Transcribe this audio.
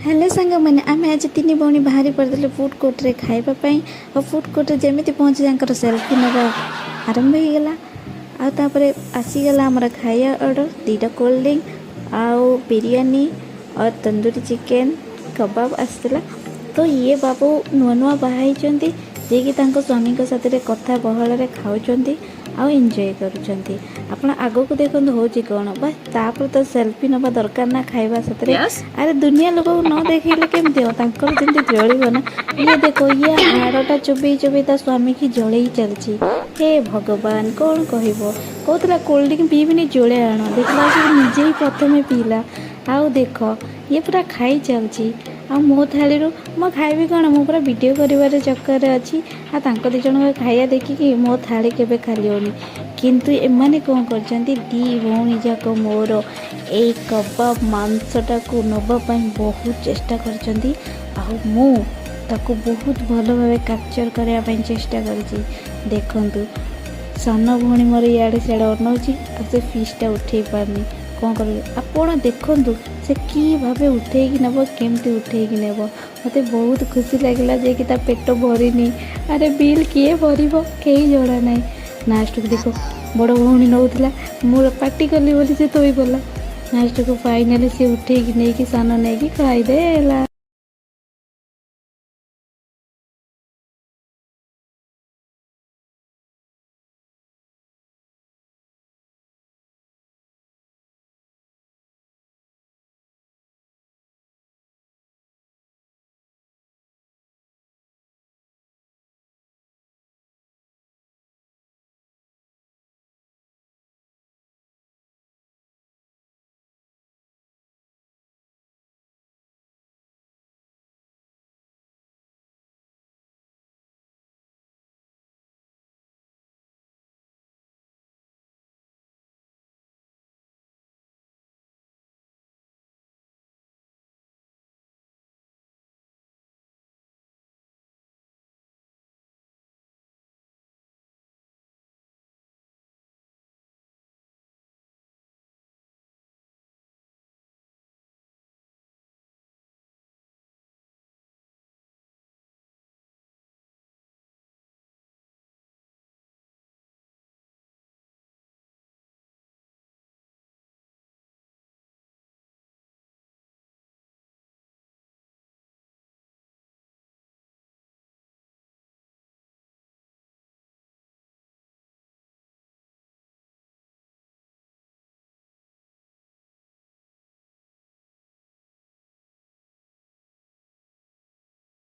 Hello सांग मैंने आम आज तीन भौणी बाहरी पड़े फुड कोर्ट रे खाइबापी और फुड कोर्ट जमी पहुँची जाकर सेल्फी नवा आरंभ हो गला आपर आसीगला आमर खाया ऑर्डर 2टा कोल्ड ड्रिंक आउ बिरयानी और तंदूरी चिकेन कबाब आसला। तो ये बाबू नुआ नुआ बाहर जे कि स्वामी साथ कथा बहल खाऊँ आउ एंजॉय करुँच आपण आग को देखो हूँ कौन बस तापर तो सेल्फी नवा दरकार ना खाइबा साथ अरे दुनिया लोक न देखले केमती जमी जलिब ना ये देखो ये हाड़टा चुबई चुबई ता स्वामी की जलई चलती। हे भगवान कौन कहला कोल्ड ड्रिंक पीबिनी जोड़े आण देखला निजे ही प्रथम पीला आउ देख ये पूरा खाई चलती आ मो थाली मो खाइबी कौन मु पूरा वीडियो कर चक्कर अच्छी आ दी जन खाया देखिकी मो थाली केबे खाली होनी किंतु एमाने कौन करछंती दी भौणी जाक मोर ए कबाब मांसटा को नबाई बहुत चेष्टा करछंती आ मु ताको बहुत भल भाव कैप्चर करने चेष्टा करी। देखंतु सान भौणी मोर इे सियाड़े अनाऊँगी आ से फिशटा उठे पारनी कौन कर आपण देखु से कि भाव उठे नब केमती उठे नब मत बहुत खुशी लगे जे कि पेट भरनी अरे बिल किए भर कहीं जड़ा ना लास्ट को देख बड़ भौणी नौला मोर पार्टी कली बोली से थोई बोला लास्ट को फाइनाली सी उठे नहीं सान नहीं खाईदेला।